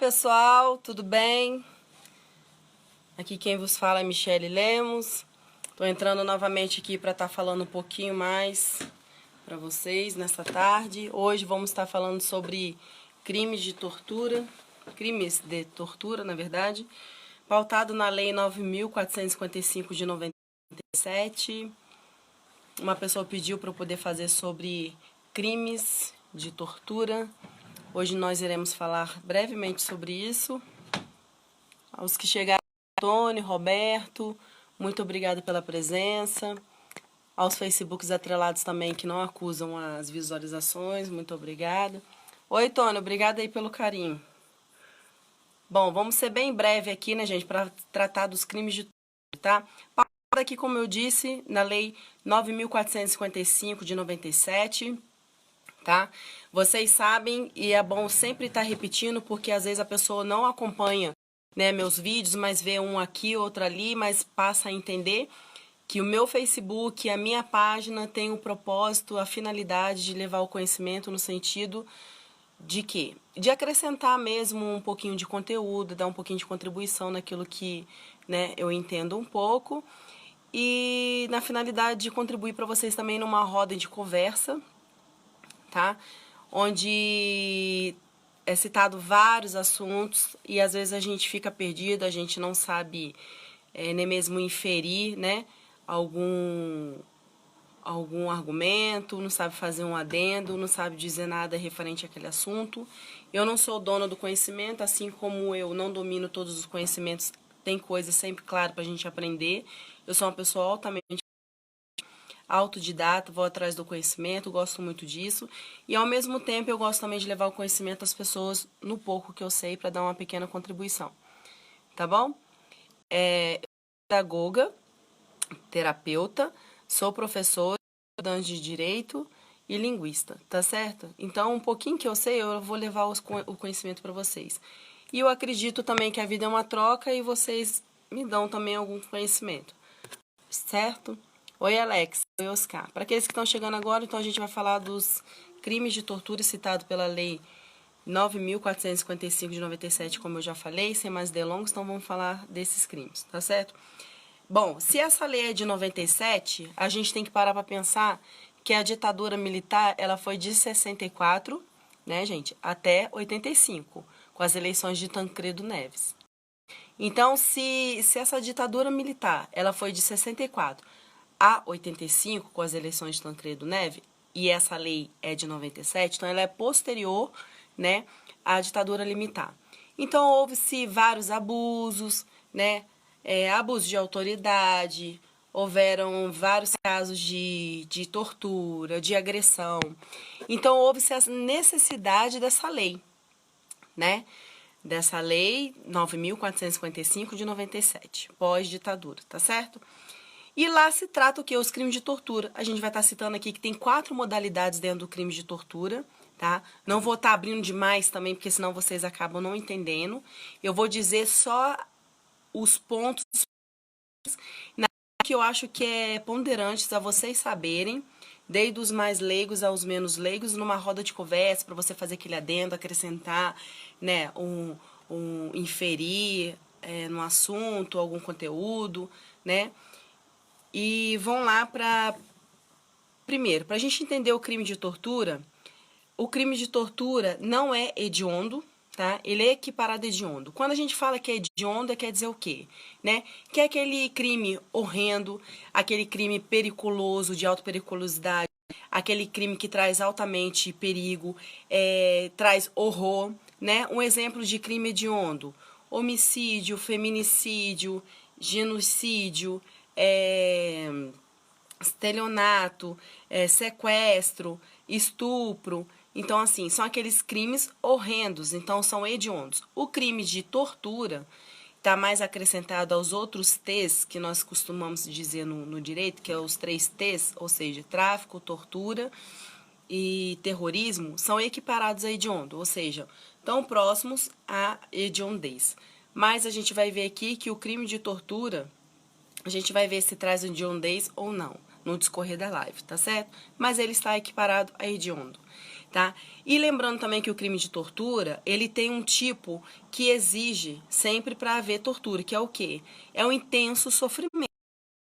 pessoal, tudo bem? Aqui quem vos fala é Michele Lemos. Tô entrando novamente aqui para estar falando um pouquinho mais para vocês nessa tarde. Hoje vamos estar falando sobre crimes de tortura, na verdade, pautado na Lei 9.455 de 97. Uma pessoa pediu para eu poder fazer sobre crimes de tortura. Hoje nós iremos falar brevemente sobre isso. Aos que chegaram, Antônio, Roberto, muito obrigado pela presença. Aos Facebooks atrelados também que não acusam as visualizações, muito obrigada. Oi, Tônio, obrigada aí pelo carinho. Bom, vamos ser bem breve aqui, né, gente, para tratar dos crimes de tortura, tá? Aqui, como eu disse, na Lei 9.455 de 97, tá? Vocês sabem, e é bom sempre estar repetindo, porque às vezes a pessoa não acompanha, né, meus vídeos, mas vê um aqui, outro ali, mas passa a entender que o meu Facebook, a minha página tem o propósito, a finalidade de levar o conhecimento no sentido de quê? De acrescentar mesmo um pouquinho de conteúdo, dar um pouquinho de contribuição naquilo que, né, eu entendo um pouco, e na finalidade de contribuir para vocês também numa roda de conversa, tá? Onde é citado vários assuntos e às vezes a gente fica perdido, a gente não sabe nem mesmo inferir, né, algum argumento, não sabe fazer um adendo, não sabe dizer nada referente àquele assunto. Eu não sou dona do conhecimento, assim como eu não domino todos os conhecimentos, tem coisas sempre claras para a gente aprender. Eu sou uma pessoa altamente autodidata, vou atrás do conhecimento, gosto muito disso. E ao mesmo tempo eu gosto também de levar o conhecimento às pessoas no pouco que eu sei para dar uma pequena contribuição. Tá bom? Eu sou pedagoga, terapeuta, sou professora, estudante de direito e linguista, tá certo? Então, um pouquinho que eu sei, eu vou levar o conhecimento para vocês. E eu acredito também que a vida é uma troca e vocês me dão também algum conhecimento, certo? Oi, Alex. Oi, Oscar. Para aqueles que estão chegando agora, então a gente vai falar dos crimes de tortura citados pela Lei 9.455 de 97, como eu já falei, sem mais delongas, então vamos falar desses crimes, tá certo? Bom, se essa lei é de 97, a gente tem que parar para pensar que a ditadura militar, ela foi de 64, né, gente, até 85, com as eleições de Tancredo Neves. Então, se essa ditadura militar, ela foi de 64 a 85, com as eleições de Tancredo Neves, e essa lei é de 97, então ela é posterior, né, à ditadura militar. Então, houve-se vários abusos, né, abuso de autoridade, houveram vários casos de tortura, de agressão. Então, houve-se a necessidade dessa lei, né, dessa lei 9.455 de 97, pós-ditadura, tá certo? E lá se trata o que? Os crimes de tortura. A gente vai estar citando aqui que tem 4 modalidades dentro do crime de tortura, tá? Não vou estar abrindo demais também, porque senão vocês acabam não entendendo. Eu vou dizer só os pontos que eu acho que é ponderantes a vocês saberem, desde os mais leigos aos menos leigos, numa roda de conversa, para você fazer aquele adendo, acrescentar, né, inferir no assunto, algum conteúdo, né? E vão lá para... Primeiro, para a gente entender o crime de tortura não é hediondo, tá? Ele é equiparado a hediondo. Quando a gente fala que é hediondo, quer dizer o quê? Né? Que é aquele crime horrendo, aquele crime periculoso, de alta periculosidade, aquele crime que traz altamente perigo, traz horror, né? Um exemplo de crime hediondo: homicídio, feminicídio, genocídio, estelionato, sequestro, estupro. Então, assim, são aqueles crimes horrendos, então são hediondos. O crime de tortura está mais acrescentado aos outros T's que nós costumamos dizer no direito, que é os 3 T's, ou seja, tráfico, tortura e terrorismo, são equiparados a hediondo, ou seja, tão próximos à hediondez. Mas a gente vai ver aqui que o crime de tortura, a gente vai ver se traz hediondez ou não no discorrer da live, tá certo? Mas ele está equiparado a hediondo. tá? E lembrando também que o crime de tortura, ele tem um tipo que exige sempre para haver tortura, que é o quê? É um intenso sofrimento.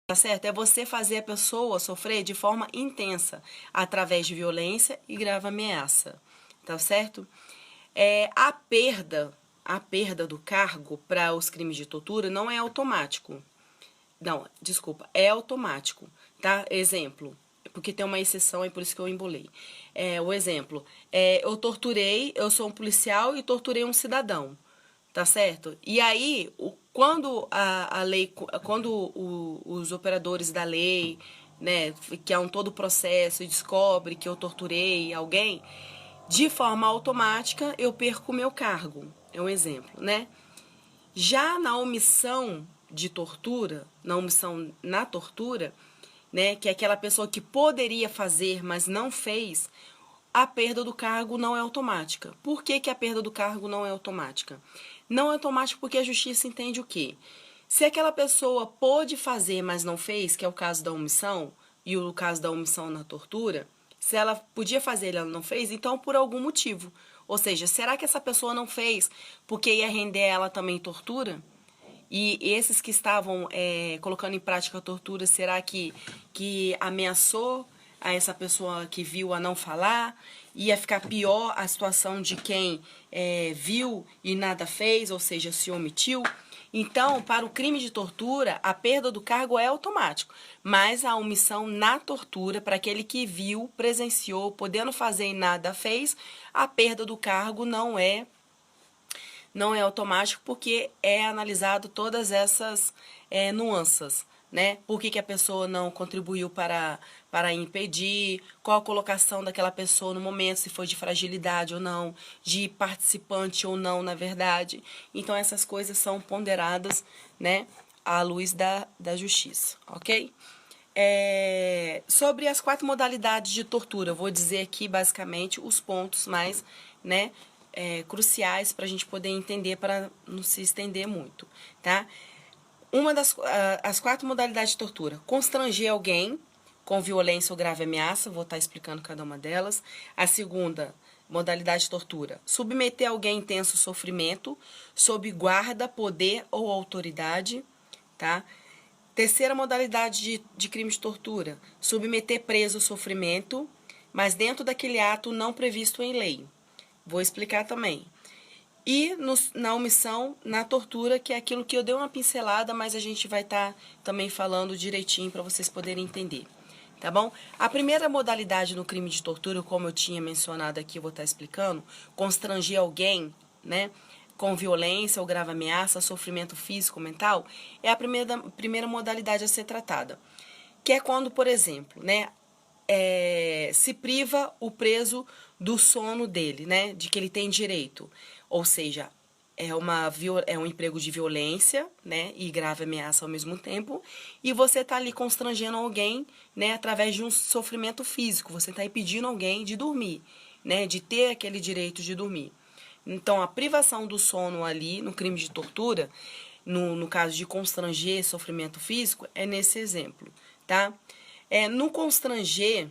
Tá certo? É você fazer a pessoa sofrer de forma intensa, através de violência e grave ameaça. Tá certo? A perda do cargo para os crimes de tortura não é automático. Não, desculpa, é automático, tá? Exemplo, porque tem uma exceção e por isso que eu embolei. O exemplo, eu sou um policial e torturei um cidadão, tá certo? E aí, quando a lei, quando os operadores da lei, né, que é um todo o processo, e descobre que eu torturei alguém, de forma automática eu perco o meu cargo. É um exemplo, né? Já na omissão de tortura, na omissão na tortura, né, que é aquela pessoa que poderia fazer, mas não fez, a perda do cargo não é automática. Por que, que a perda do cargo não é automática? Não é automático porque a justiça entende o quê? Se aquela pessoa pôde fazer, mas não fez, que é o caso da omissão, e o caso da omissão na tortura, se ela podia fazer e ela não fez, então por algum motivo. Ou seja, será que essa pessoa não fez porque ia render ela também tortura? E esses que estavam colocando em prática a tortura, será que ameaçou a essa pessoa que viu a não falar? Ia ficar pior a situação de quem viu e nada fez, ou seja, se omitiu? Então, para o crime de tortura, a perda do cargo é automático, mas a omissão na tortura, para aquele que viu, presenciou, podendo fazer e nada fez, a perda do cargo não é automático porque é analisado todas essas nuances, né? Por que a pessoa não contribuiu para impedir, qual a colocação daquela pessoa no momento, se foi de fragilidade ou não, de participante ou não, na verdade. Então, essas coisas são ponderadas, né, à luz da justiça, ok? Sobre as 4 modalidades de tortura, eu vou dizer aqui basicamente os pontos mais, né, cruciais para a gente poder entender, para não se estender muito, tá? As 4 modalidades de tortura: constranger alguém com violência ou grave ameaça, vou estar explicando cada uma delas. A segunda modalidade de tortura: submeter alguém a intenso sofrimento, sob guarda, poder ou autoridade, tá? Terceira modalidade de crime de tortura: submeter preso ao sofrimento, mas dentro daquele ato não previsto em lei. Vou explicar também. E na omissão, na tortura, que é aquilo que eu dei uma pincelada, mas a gente vai estar também falando direitinho para vocês poderem entender. Tá bom? A primeira modalidade no crime de tortura, como eu tinha mencionado aqui, eu vou estar explicando, constranger alguém, né, com violência ou grave ameaça, sofrimento físico, mental, é a primeira modalidade a ser tratada. Que é quando, por exemplo, né, se priva o preso do sono dele, né, de que ele tem direito. Ou seja, é um emprego de violência, né, e grave ameaça ao mesmo tempo, e você está ali constrangendo alguém, né, através de um sofrimento físico. Você está impedindo alguém de dormir, né, de ter aquele direito de dormir. Então, a privação do sono ali, no crime de tortura, no caso de constranger sofrimento físico, é nesse exemplo, tá? No constranger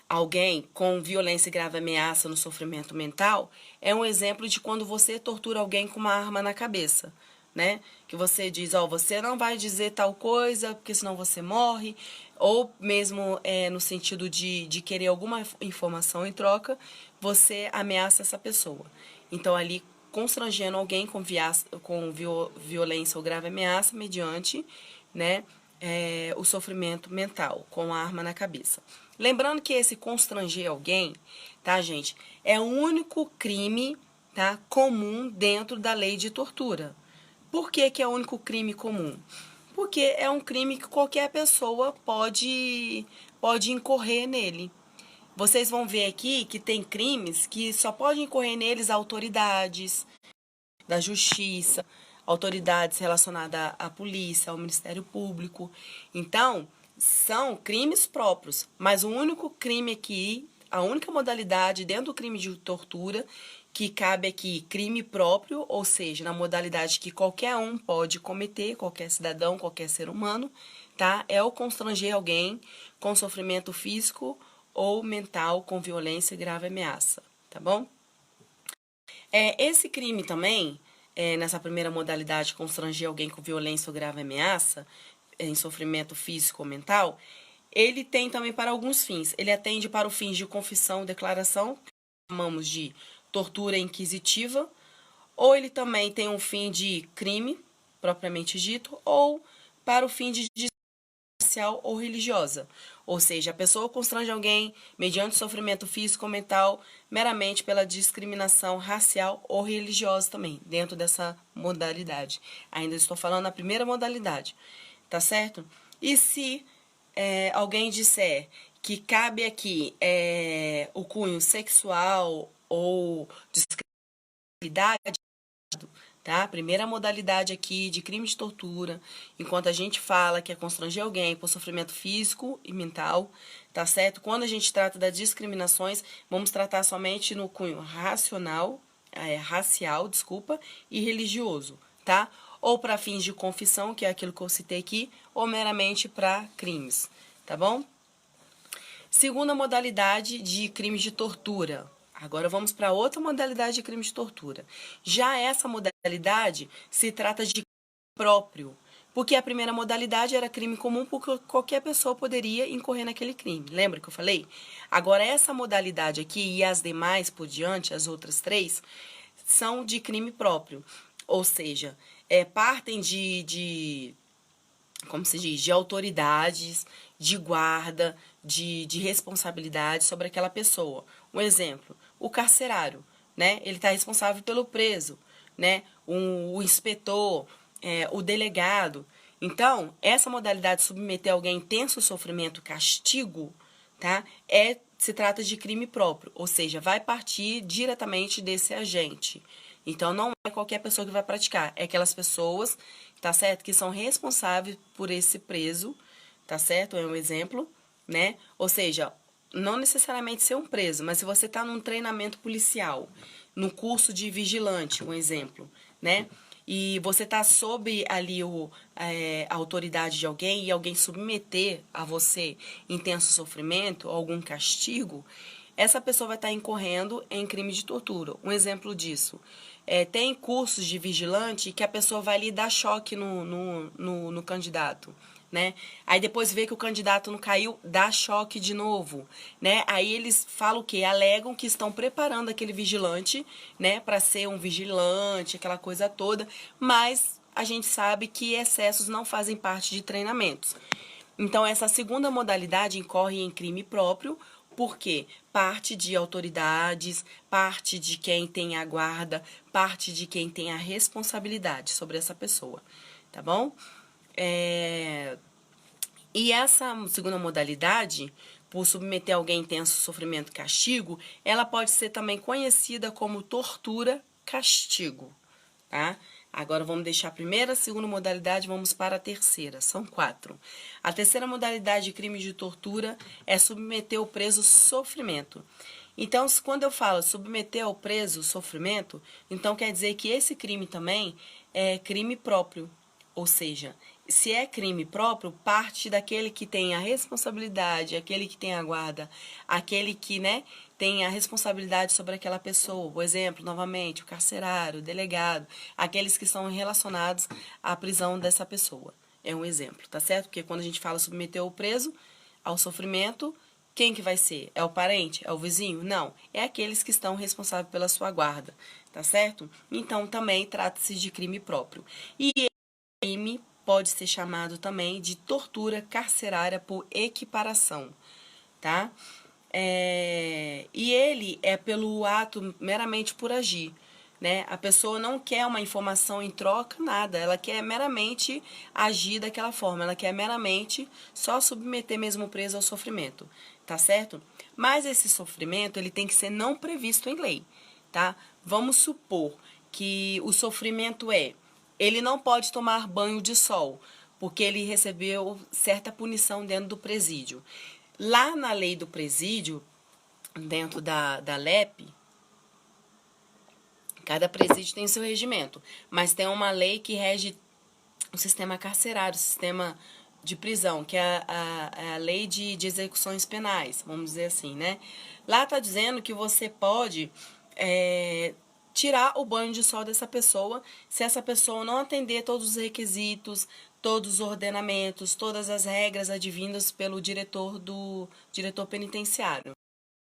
alguém com violência e grave ameaça no sofrimento mental, é um exemplo de quando você tortura alguém com uma arma na cabeça, né? Que você diz, você não vai dizer tal coisa, porque senão você morre, ou mesmo no sentido de querer alguma informação em troca, você ameaça essa pessoa. Então, ali, constrangendo alguém com violência ou grave ameaça mediante, né, o sofrimento mental, com a arma na cabeça. Lembrando que esse constranger alguém, tá, gente, é o único crime, tá, comum dentro da lei de tortura. Por que que é o único crime comum? Porque é um crime que qualquer pessoa pode incorrer nele. Vocês vão ver aqui que tem crimes que só podem incorrer neles autoridades da justiça, autoridades relacionadas à polícia, ao Ministério Público. Então, são crimes próprios, mas o único crime aqui, a única modalidade dentro do crime de tortura que cabe aqui, crime próprio, ou seja, na modalidade que qualquer um pode cometer, qualquer cidadão, qualquer ser humano, tá? É o constranger alguém com sofrimento físico ou mental com violência, grave ameaça, tá bom? Esse crime também, nessa primeira modalidade, constranger alguém com violência ou grave ameaça, em sofrimento físico ou mental, ele tem também para alguns fins. Ele atende para o fins de confissão, declaração, que chamamos de tortura inquisitiva, ou ele também tem um fim de crime, propriamente dito, ou para o fim de racial ou religiosa. Ou seja, a pessoa constrange alguém mediante sofrimento físico ou mental meramente pela discriminação racial ou religiosa também, dentro dessa modalidade. Ainda estou falando na primeira modalidade, tá certo? E se alguém disser que cabe aqui o cunho sexual ou discriminabilidade, tá? Primeira modalidade aqui de crime de tortura, enquanto a gente fala que é constranger alguém por sofrimento físico e mental, tá certo? Quando a gente trata das discriminações, vamos tratar somente no cunho racial, e religioso, tá? Ou para fins de confissão, que é aquilo que eu citei aqui, ou meramente para crimes, tá bom? Segunda modalidade de crime de tortura. Agora vamos para outra modalidade de crime de tortura. Já essa modalidade se trata de crime próprio, porque a primeira modalidade era crime comum, porque qualquer pessoa poderia incorrer naquele crime. Lembra que eu falei? Agora essa modalidade aqui e as demais por diante, as outras três, são de crime próprio. Ou seja, partem como se diz, de autoridades, de guarda, de responsabilidade sobre aquela pessoa. Um exemplo, o carcerário, né? Ele está responsável pelo preso, né? O inspetor, o delegado. Então, essa modalidade de submeter alguém a intenso sofrimento, castigo, tá? Se trata de crime próprio, ou seja, vai partir diretamente desse agente. Então, não é qualquer pessoa que vai praticar, é aquelas pessoas, tá certo? Que são responsáveis por esse preso, tá certo? É um exemplo, né? Ou seja, não necessariamente ser um preso, mas se você está num treinamento policial, no curso de vigilante, um exemplo, né? E você está sob ali a autoridade de alguém e alguém submeter a você intenso sofrimento, algum castigo, essa pessoa vai estar incorrendo em crime de tortura. Um exemplo disso. Tem cursos de vigilante que a pessoa vai ali dar choque no candidato, né? Aí depois vê que o candidato não caiu, dá choque de novo, né? Aí eles falam o quê? Alegam que estão preparando aquele vigilante, né, para ser um vigilante, aquela coisa toda, mas a gente sabe que excessos não fazem parte de treinamentos. Então, essa segunda modalidade incorre em crime próprio, porque parte de autoridades, parte de quem tem a guarda, parte de quem tem a responsabilidade sobre essa pessoa, tá bom? E essa segunda modalidade, por submeter alguém a intenso sofrimento e castigo, ela pode ser também conhecida como tortura-castigo, tá? Agora vamos deixar a primeira, a segunda modalidade, vamos para a terceira. São 4. A terceira modalidade de crime de tortura é submeter o preso ao sofrimento. Então, quando eu falo submeter ao preso sofrimento, então quer dizer que esse crime também é crime próprio. Ou seja, se é crime próprio, parte daquele que tem a responsabilidade, aquele que tem a guarda, aquele que, né, tem a responsabilidade sobre aquela pessoa. Por exemplo, novamente, o carcerário, o delegado, aqueles que são relacionados à prisão dessa pessoa. É um exemplo, tá certo? Porque quando a gente fala submeter o preso ao sofrimento, quem que vai ser? É o parente? É o vizinho? Não. É aqueles que estão responsáveis pela sua guarda, tá certo? Então, também trata-se de crime próprio. E crime pode ser chamado também de tortura carcerária por equiparação, tá? E ele é pelo ato meramente por agir, né? A pessoa não quer uma informação em troca, nada. Ela quer meramente agir daquela forma. Ela quer meramente só submeter mesmo o preso ao sofrimento, tá certo? Mas esse sofrimento, ele tem que ser não previsto em lei, tá? Vamos supor que o sofrimento ele não pode tomar banho de sol, porque ele recebeu certa punição dentro do presídio. Lá na lei do presídio, dentro da LEP, cada presídio tem seu regimento, mas tem uma lei que rege o sistema carcerário, o sistema de prisão, que é a lei de execuções penais, vamos dizer assim, né? Lá tá dizendo que você pode tirar o banho de sol dessa pessoa se essa pessoa não atender todos os requisitos, todos os ordenamentos, todas as regras advindas pelo diretor penitenciário.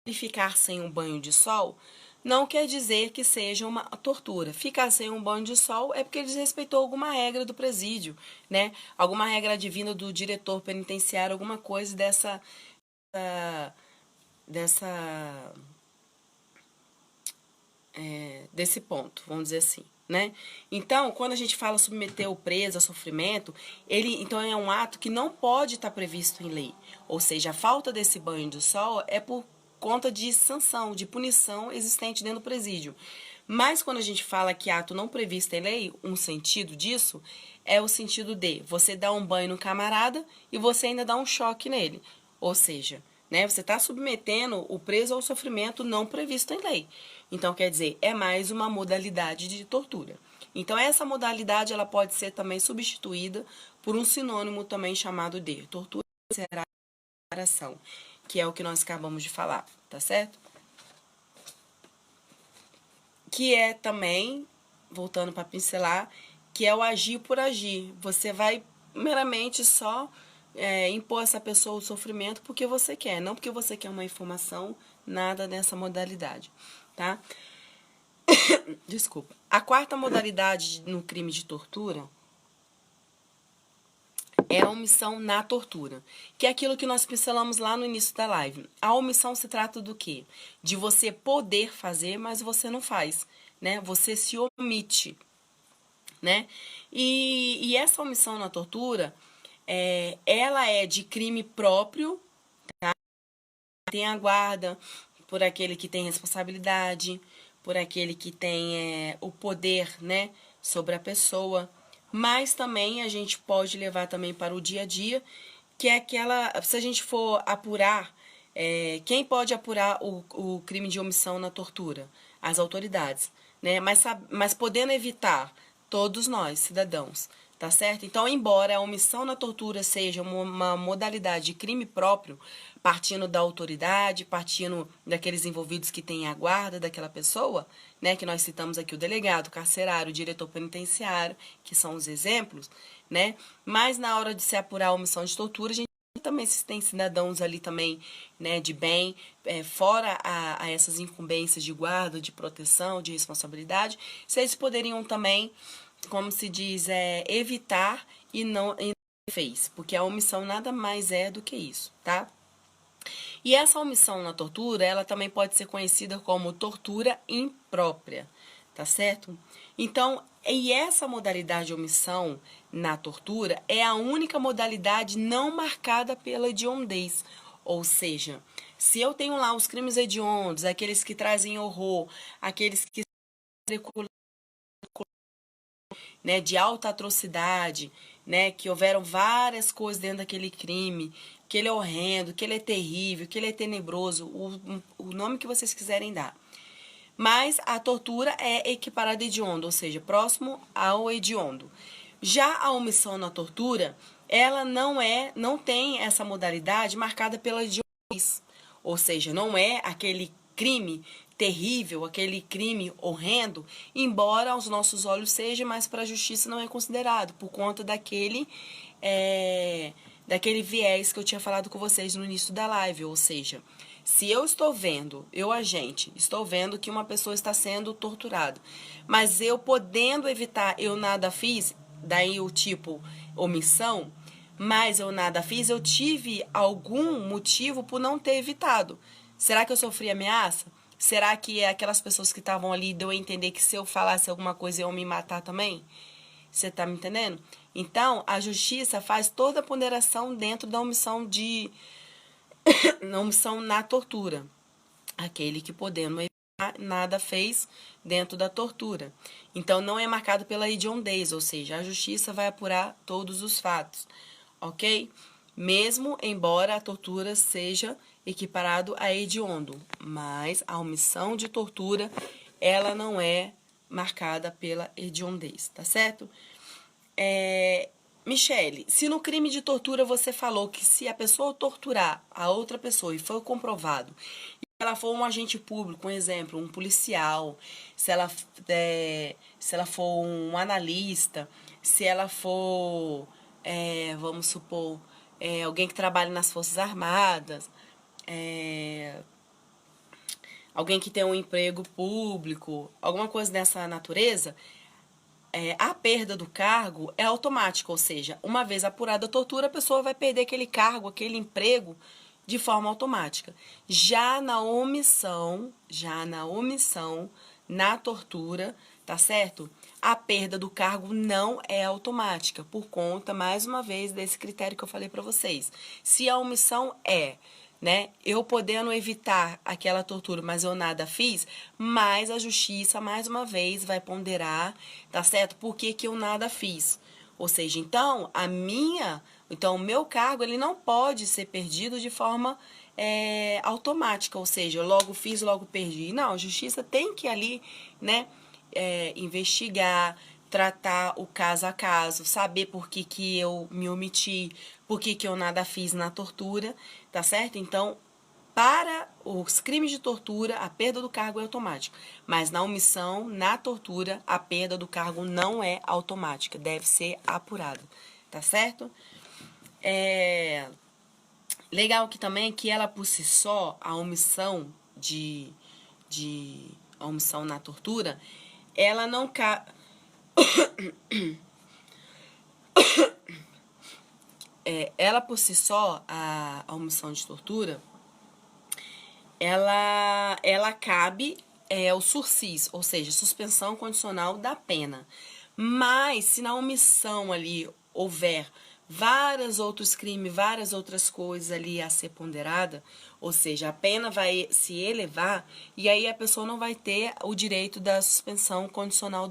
Ele ficar sem um banho de sol não quer dizer que seja uma tortura. Ficar sem um banho de sol é porque ele desrespeitou alguma regra do presídio, né? Alguma regra advinda do diretor penitenciário, alguma coisa desse ponto, vamos dizer assim, né? Então, quando a gente fala submeter o preso a sofrimento, então é um ato que não pode estar previsto em lei. Ou seja, a falta desse banho de sol é por conta de sanção, de punição existente dentro do presídio. Mas quando a gente fala que ato não previsto em lei, um sentido disso é o sentido de você dar um banho no camarada e você ainda dá um choque nele. Ou seja, né, você está submetendo o preso ao sofrimento não previsto em lei. Então, quer dizer, é mais uma modalidade de tortura. Então, essa modalidade ela pode ser também substituída por um sinônimo também chamado de tortura será separação, que é o que nós acabamos de falar, tá certo? Que é também, voltando para pincelar, que é o agir por agir. Você vai meramente só impor essa pessoa o sofrimento porque você quer, não porque você quer uma informação, nada nessa modalidade, tá? Desculpa. A quarta modalidade no crime de tortura é a omissão na tortura, que é aquilo que nós pincelamos lá no início da live. A omissão se trata do quê? De você poder fazer, mas você não faz, né? Você se omite, né? E essa omissão na tortura, ela é de crime próprio, tá? Tem a guarda por aquele que tem responsabilidade, por aquele que tem o poder, né, sobre a pessoa. Mas também a gente pode levar também para o dia a dia, que é aquela, se a gente for apurar, quem pode apurar o crime de omissão na tortura? As autoridades, né? Mas podendo evitar, todos nós, cidadãos, tá certo? Então, embora a omissão na tortura seja uma modalidade de crime próprio, partindo da autoridade, partindo daqueles envolvidos que têm a guarda daquela pessoa, né, que nós citamos aqui o delegado, o carcerário, o diretor penitenciário, que são os exemplos, né? Mas na hora de se apurar a omissão de tortura, a gente também tem cidadãos ali também, né, de bem, fora a essas incumbências de guarda, de proteção, de responsabilidade, se eles poderiam também, como se diz, evitar e não fez, porque a omissão nada mais é do que isso, tá? E essa omissão na tortura, ela também pode ser conhecida como tortura imprópria, tá certo? Então, e essa modalidade de omissão na tortura é a única modalidade não marcada pela hediondez. Ou seja, se eu tenho lá os crimes hediondos, aqueles que trazem horror, aqueles que né, de alta atrocidade, né, que houveram várias coisas dentro daquele crime, que ele é horrendo, que ele é terrível, que ele é tenebroso, o nome que vocês quiserem dar. Mas a tortura é equiparada a hediondo, ou seja, próximo ao hediondo. Já a omissão na tortura, ela não tem essa modalidade marcada pela hediondez, ou seja, não é aquele crime terrível, aquele crime horrendo, embora aos nossos olhos seja, mas para a justiça não é considerado, por conta daquele viés que eu tinha falado com vocês no início da live, ou seja, se eu estou vendo, agente, estou vendo que uma pessoa está sendo torturada, mas eu podendo evitar, eu nada fiz, daí o tipo omissão, mas eu nada fiz, eu tive algum motivo por não ter evitado. Será que eu sofri ameaça? Será que aquelas pessoas que estavam ali deu a entender que se eu falasse alguma coisa iam me matar também? Você tá me entendendo? Então, a justiça faz toda a ponderação dentro da omissão na omissão na tortura. Aquele que podendo evitar, nada fez dentro da tortura. Então, não é marcado pela hediondez, ou seja, a justiça vai apurar todos os fatos, ok? Mesmo embora a tortura seja equiparado a hediondo, mas a omissão de tortura, ela não é marcada pela hediondez, tá certo? Michele, se no crime de tortura você falou que se a pessoa torturar a outra pessoa e foi comprovado, e ela for um agente público, um exemplo, um policial, se ela for um analista, se ela for, vamos supor, alguém que trabalha nas Forças Armadas, é, alguém que tem um emprego público, alguma coisa dessa natureza, a perda do cargo é automática, ou seja, uma vez apurada a tortura, a pessoa vai perder aquele cargo, aquele emprego de forma automática. Na tortura, tá certo? A perda do cargo não é automática, por conta, mais uma vez, desse critério que eu falei para vocês. Se a omissão é, né, eu podendo evitar aquela tortura, mas eu nada fiz, mas a justiça, mais uma vez, vai ponderar, tá certo? Por que que eu nada fiz? Ou seja, então, o meu cargo, ele não pode ser perdido de forma automática, ou seja, eu logo fiz, logo perdi. Não, a justiça tem que ali, né, investigar, tratar o caso a caso, saber por que que eu me omiti, por que que eu nada fiz na tortura, tá certo? Então, para os crimes de tortura, a perda do cargo é automática. Mas na omissão, na tortura, a perda do cargo não é automática. Deve ser apurada. Tá certo? Legal que também que ela por si só, a omissão a omissão na tortura, ela não ela por si só, a omissão de tortura, ela cabe o sursis, ou seja, suspensão condicional da pena. Mas se na omissão ali houver vários outros crimes, várias outras coisas ali a ser ponderada, ou seja, a pena vai se elevar e aí a pessoa não vai ter o direito da suspensão condicional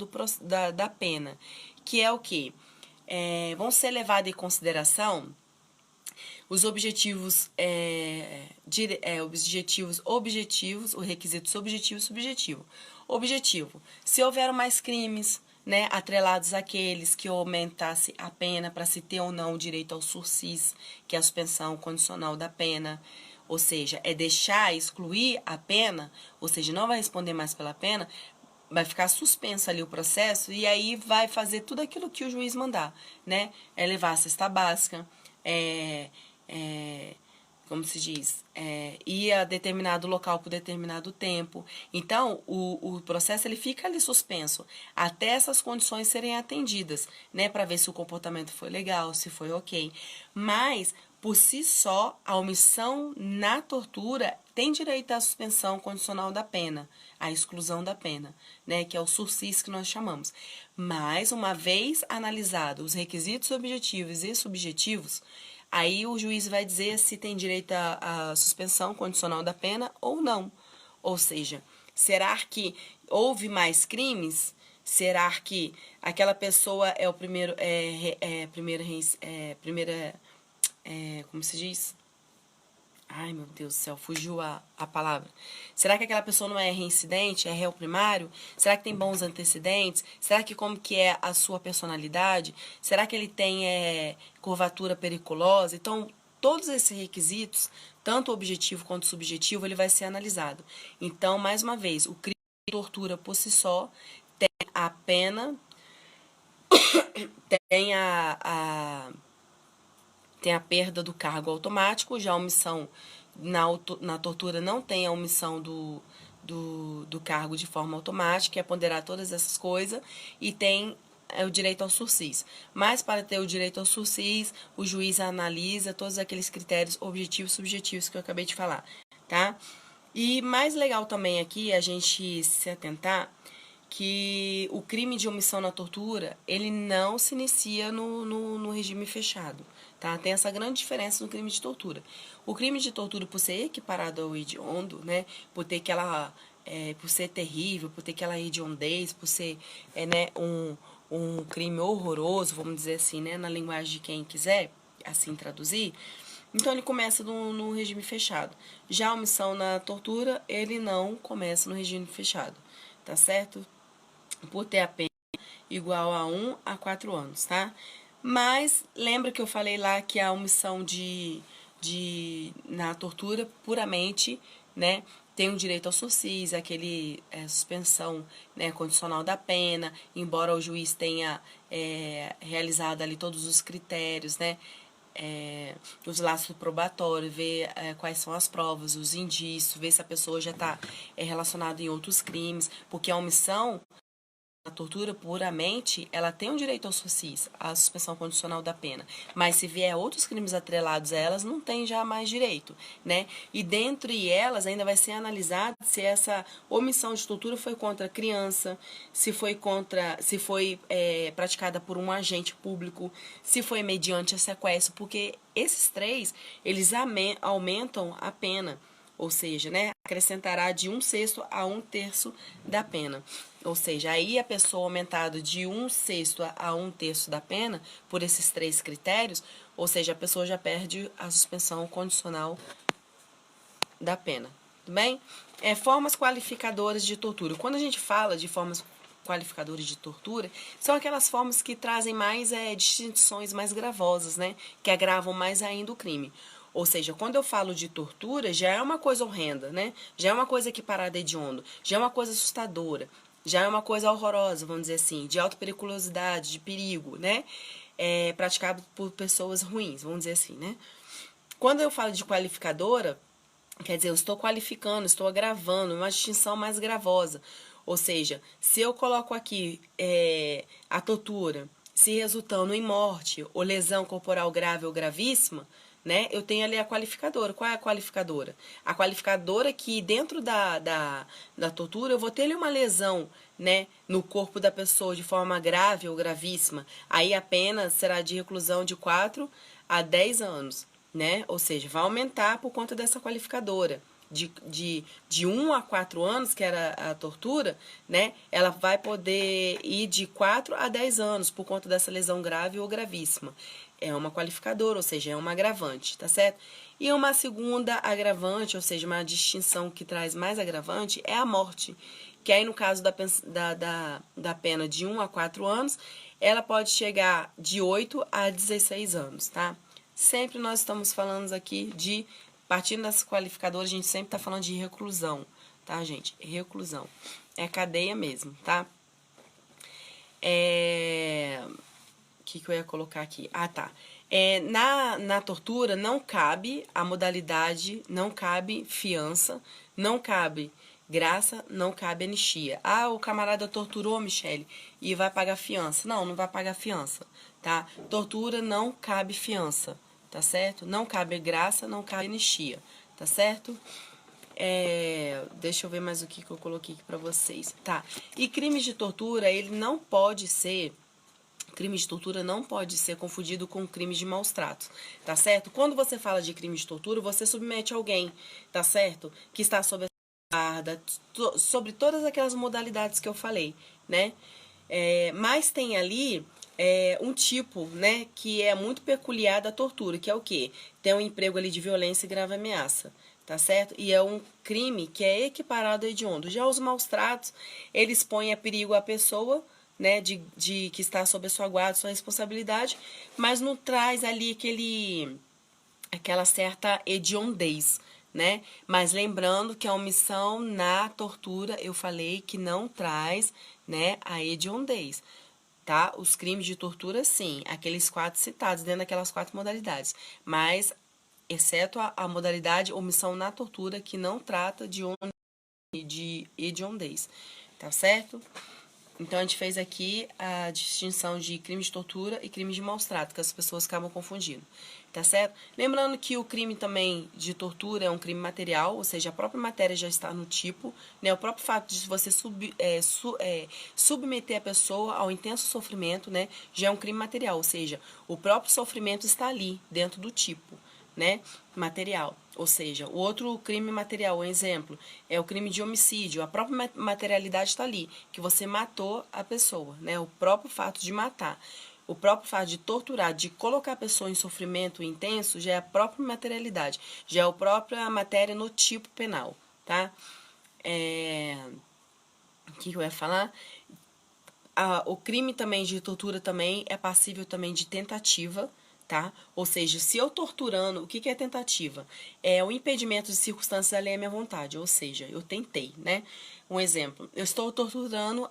da pena, que é o quê? Vão ser levados em consideração os objetivos, objetivos, os requisitos objetivo e subjetivo. Objetivo, se houver mais crimes, né, atrelados àqueles que aumentasse a pena para se ter ou não o direito ao sursis, que é a suspensão condicional da pena, ou seja, excluir a pena, ou seja, não vai responder mais pela pena, vai ficar suspenso ali o processo e aí vai fazer tudo aquilo que o juiz mandar, né? Levar a cesta básica, como se diz, ir a determinado local por determinado tempo. Então, o processo ele fica ali suspenso até essas condições serem atendidas, né, para ver se o comportamento foi legal, se foi ok. Mas, por si só, a omissão na tortura tem direito à suspensão condicional da pena, à exclusão da pena, né, que é o sursis que nós chamamos. Mas, uma vez analisado os requisitos objetivos e subjetivos, aí o juiz vai dizer se tem direito à suspensão condicional da pena ou não. Ou seja, será que houve mais crimes? Será que aquela pessoa é o primeiro, como se diz? Ai, meu Deus do céu, fugiu a palavra. Será que aquela pessoa não é reincidente, é réu primário? Será que tem bons antecedentes? Será que como que é a sua personalidade? Será que ele tem curvatura periculosa? Então, todos esses requisitos, tanto objetivo quanto subjetivo, ele vai ser analisado. Então, mais uma vez, o crime de tortura por si só tem a pena, tem tem a perda do cargo automático, já a omissão na tortura não tem a omissão do cargo de forma automática, é ponderar todas essas coisas, e tem o direito ao sursis. Mas para ter o direito ao sursis, o juiz analisa todos aqueles critérios objetivos e subjetivos que eu acabei de falar, tá? E mais legal também aqui a gente se atentar que o crime de omissão na tortura, ele não se inicia no regime fechado, tá? Tem essa grande diferença no crime de tortura. O crime de tortura, por ser equiparado ao hediondo, né, por ter por ser terrível, por ter aquela hediondez, por ser né, um crime horroroso, vamos dizer assim, né, na linguagem de quem quiser assim traduzir, então ele começa no regime fechado. Já a omissão na tortura, ele não começa no regime fechado, tá certo? Por ter a pena igual a 1 a 4 anos, tá? Mas lembra que eu falei lá que a omissão na tortura puramente, né, tem o direito ao sursis, aquele suspensão, né, condicional da pena, embora o juiz tenha realizado ali todos os critérios, né, os laços probatórios, ver quais são as provas, os indícios, ver se a pessoa já está relacionada em outros crimes, porque a omissão, a tortura puramente, ela tem o direito ao sursis, à suspensão condicional da pena. Mas se vier outros crimes atrelados a elas, não tem já mais direito, né? E dentre elas ainda vai ser analisado se essa omissão de tortura foi contra a criança, se foi praticada por um agente público, se foi mediante a sequestro, porque esses três, eles aumentam a pena. Ou seja, né, acrescentará de 1/6 a 1/3 da pena. Ou seja, aí a pessoa aumentado de 1/6 a 1/3 da pena, por esses três critérios, ou seja, a pessoa já perde a suspensão condicional da pena. Tudo bem? Formas qualificadoras de tortura. Quando a gente fala de formas qualificadoras de tortura, são aquelas formas que trazem mais distinções mais gravosas, né? Que agravam mais ainda o crime. Ou seja, quando eu falo de tortura, já é uma coisa horrenda, né? Já é uma coisa equiparada a hediondo, já é uma coisa assustadora, já é uma coisa horrorosa, vamos dizer assim, de alta periculosidade, de perigo, né? Praticado por pessoas ruins, vamos dizer assim, né? Quando eu falo de qualificadora, quer dizer, eu estou qualificando, estou agravando, uma distinção mais gravosa. Ou seja, se eu coloco aqui a tortura se resultando em morte ou lesão corporal grave ou gravíssima, né, eu tenho ali a qualificadora. Qual é a qualificadora? A qualificadora que dentro da tortura eu vou ter ali uma lesão, né, no corpo da pessoa de forma grave ou gravíssima. Aí a pena será de reclusão de 4 a 10 anos. Né? Ou seja, vai aumentar por conta dessa qualificadora. De 1 a 4 anos, que era a tortura, né? Ela vai poder ir de 4 a 10 anos por conta dessa lesão grave ou gravíssima. É uma qualificadora, ou seja, é uma agravante, tá certo? E uma segunda agravante, ou seja, uma distinção que traz mais agravante, é a morte. Que aí, no caso da pena de 1 a 4 anos, ela pode chegar de 8 a 16 anos, tá? Sempre nós estamos falando aqui partindo das qualificadoras, a gente sempre está falando de reclusão, tá, gente? Reclusão. É cadeia mesmo, tá? O que eu ia colocar aqui? Ah, tá. Na tortura não cabe a modalidade, não cabe fiança, não cabe graça, não cabe anistia. Ah, o camarada torturou, Michele, e vai pagar fiança. Não, não vai pagar fiança, tá? Tortura não cabe fiança, tá certo? Não cabe graça, não cabe anistia, tá certo? Deixa eu ver mais o que eu coloquei aqui pra vocês. Tá. E crimes de tortura, ele não pode ser... Crime de tortura não pode ser confundido com crime de maus tratos, tá certo? Quando você fala de crime de tortura, você submete alguém, tá certo? Que está sob a guarda, sobre todas aquelas modalidades que eu falei, né? Mas tem ali um tipo, né, que é muito peculiar da tortura, que é o quê? Tem um emprego ali de violência e grave ameaça, tá certo? E é um crime que é equiparado a hediondo. Já os maus tratos, eles põem a perigo a pessoa, né, que está sob a sua guarda, sua responsabilidade, mas não traz ali aquela certa hediondez, né? Mas lembrando que a omissão na tortura, eu falei que não traz, né, a hediondez, tá? Os crimes de tortura, sim, aqueles 4 citados, dentro daquelas 4 modalidades, mas exceto a modalidade omissão na tortura, que não trata de hediondez, tá certo? Então, a gente fez aqui a distinção de crime de tortura e crime de maus tratos, que as pessoas acabam confundindo, tá certo? Lembrando que o crime também de tortura é um crime material, ou seja, a própria matéria já está no tipo, né? O próprio fato de você submeter a pessoa ao intenso sofrimento, né, já é um crime material, ou seja, o próprio sofrimento está ali, dentro do tipo, né, material. Ou seja, o outro crime material, um exemplo, é o crime de homicídio. A própria materialidade está ali, que você matou a pessoa, né? O próprio fato de matar. O próprio fato de torturar, de colocar a pessoa em sofrimento intenso, já é a própria materialidade, já é a própria matéria no tipo penal, tá? O que eu ia falar? O crime também de tortura também é passível também de tentativa, tá? Ou seja, se eu torturando, o que é tentativa? É o impedimento de circunstâncias alheias à minha vontade, ou seja, eu tentei, né? Um exemplo, eu estou torturando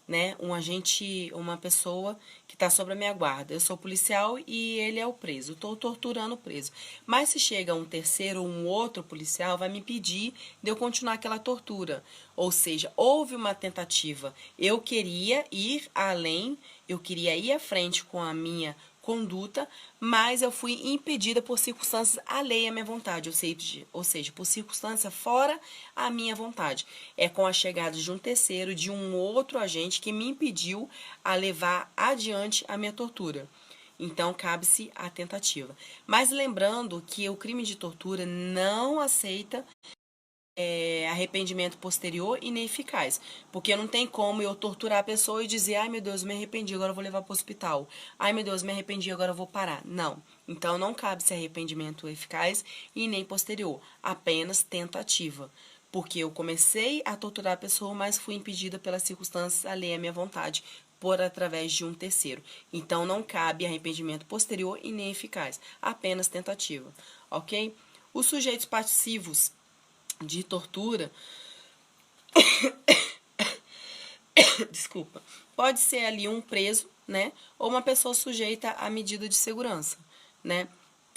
né, uma pessoa que está sob a minha guarda. Eu sou policial e ele é o preso. Estou torturando o preso. Mas se chega um terceiro ou um outro policial, vai me impedir de eu continuar aquela tortura. Ou seja, houve uma tentativa. Eu queria ir além, eu queria ir à frente com a minha conduta, mas eu fui impedida por circunstâncias alheias à minha vontade, ou seja, por circunstância fora a minha vontade. É com a chegada de um terceiro, de um outro agente que me impediu a levar adiante a minha tortura. Então, cabe-se a tentativa. Mas lembrando que o crime de tortura não aceita arrependimento posterior e nem eficaz. Porque não tem como eu torturar a pessoa e dizer, ai meu Deus, me arrependi, agora eu vou levar para o hospital. Ai meu Deus, me arrependi, agora eu vou parar. Não. Então não cabe esse arrependimento eficaz e nem posterior. Apenas tentativa. Porque eu comecei a torturar a pessoa, mas fui impedida pelas circunstâncias alheias à minha vontade, por através de um terceiro. Então não cabe arrependimento posterior e nem eficaz. Apenas tentativa. Ok? Os sujeitos passivos de tortura, desculpa, pode ser ali um preso, né, ou uma pessoa sujeita à medida de segurança, né?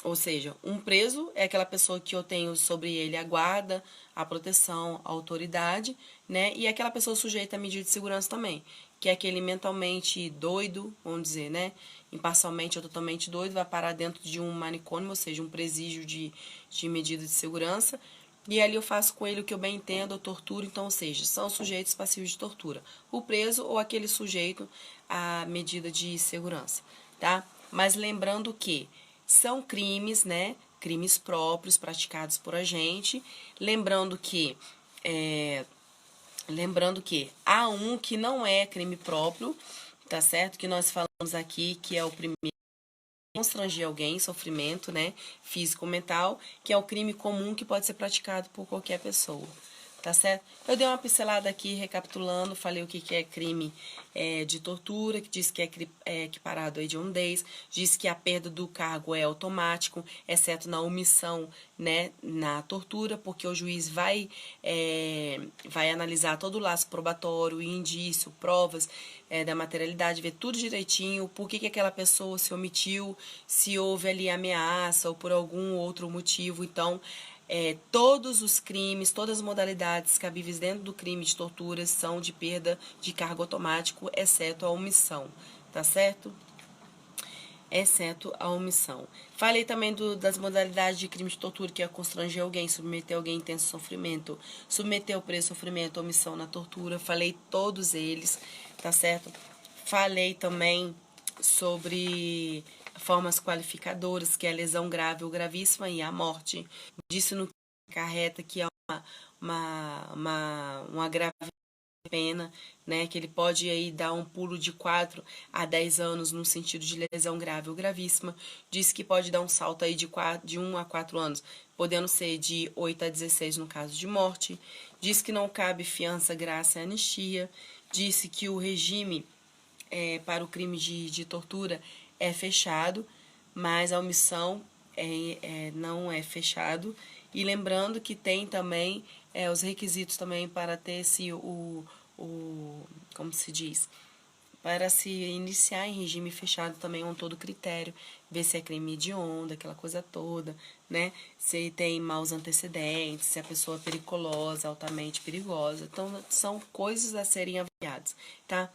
Ou seja, um preso é aquela pessoa que eu tenho sobre ele a guarda, a proteção, a autoridade, né? E aquela pessoa sujeita à medida de segurança também, que é aquele mentalmente doido, vamos dizer, né? Imparcialmente ou totalmente doido, vai parar dentro de um manicômio, ou seja, um presídio de medida de segurança. E ali eu faço com ele o que eu bem entendo, eu torturo, então, ou seja, são sujeitos passivos de tortura. O preso ou aquele sujeito à medida de segurança, tá? Mas lembrando que são crimes, né? Crimes próprios praticados por a gente. Lembrando que há um que não é crime próprio, tá certo? Que nós falamos aqui, que é o primeiro, constranger alguém, sofrimento, né, físico ou mental, que é o crime comum que pode ser praticado por qualquer pessoa, tá certo? Eu dei uma pincelada aqui, recapitulando, falei o que é crime de tortura, que diz que é equiparado a hediondeis, diz que a perda do cargo é automático, exceto na omissão, né, na tortura, porque o juiz vai analisar todo o laço probatório, indício, provas da materialidade, ver tudo direitinho, por que aquela pessoa se omitiu, se houve ali ameaça ou por algum outro motivo. Então, todos os crimes, todas as modalidades cabíveis dentro do crime de tortura são de perda de cargo automático, exceto a omissão, tá certo? Exceto a omissão. Falei também das modalidades de crime de tortura, que é constranger alguém, submeter alguém a intenso sofrimento, submeter o preso a sofrimento, omissão na tortura. Falei todos eles, tá certo? Falei também sobre formas qualificadoras, que é a lesão grave ou gravíssima e a morte. Disse no que acarreta que é uma grave pena, né, que ele pode aí dar um pulo de 4 a 10 anos no sentido de lesão grave ou gravíssima. Diz que pode dar um salto aí de 1 a 4 anos, podendo ser de 8 a 16 no caso de morte. Diz que não cabe fiança, graça e anistia. Disse que o regime para o crime de tortura é fechado, mas a omissão não é fechado. E lembrando que tem também os requisitos também para ter como se diz, para se iniciar em regime fechado também é um todo critério, ver se é crime hediondo, aquela coisa toda, né? Se tem maus antecedentes, se a pessoa é periculosa, altamente perigosa. Então, são coisas a serem avaliadas, tá?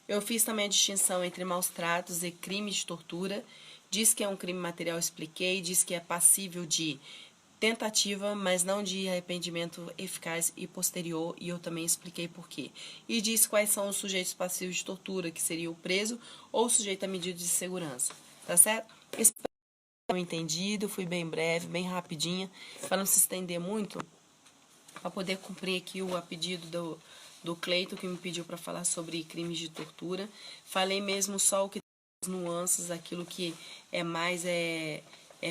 Eu fiz também a distinção entre maus tratos e crime de tortura. Diz que é um crime material, expliquei. Diz que é passível de tentativa, mas não de arrependimento eficaz e posterior, e eu também expliquei por quê. E diz quais são os sujeitos passivos de tortura, que seria o preso ou o sujeito a medida de segurança, tá certo? Espero que tenham entendido, fui bem breve, bem rapidinha, para não se estender muito, para poder cumprir aqui a pedido do Cleito, que me pediu para falar sobre crimes de tortura. Falei mesmo só o que tem as nuances, aquilo que é mais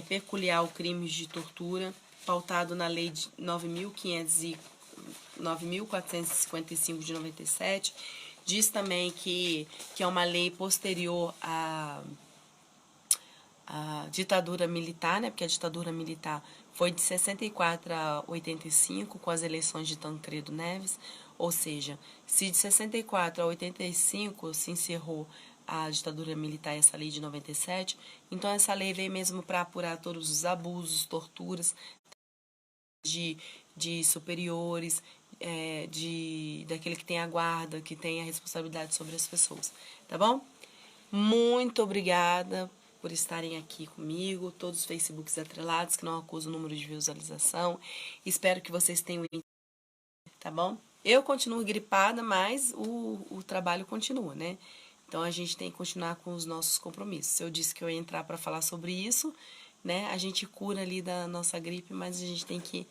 peculiar ao crime de tortura, pautado na Lei de 9.455 de 97, Diz também que é uma lei posterior à ditadura militar, né? Porque a ditadura militar foi de 64 a 85, com as eleições de Tancredo Neves. Ou seja, se de 64 a 85 se encerrou a ditadura militar e essa lei de 97, então essa lei veio mesmo para apurar todos os abusos, torturas de superiores, daquele que tem a guarda, que tem a responsabilidade sobre as pessoas, tá bom? Muito obrigada por estarem aqui comigo, todos os Facebooks atrelados, que não acusam o número de visualização. Espero que vocês tenham, tá bom? Eu continuo gripada, mas o trabalho continua, né? Então a gente tem que continuar com os nossos compromissos. Eu disse que eu ia entrar para falar sobre isso, né? A gente cura ali da nossa gripe, mas a gente tem que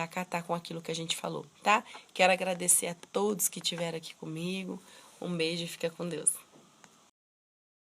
acatar com aquilo que a gente falou, tá? Quero agradecer a todos que estiveram aqui comigo. Um beijo e fica com Deus.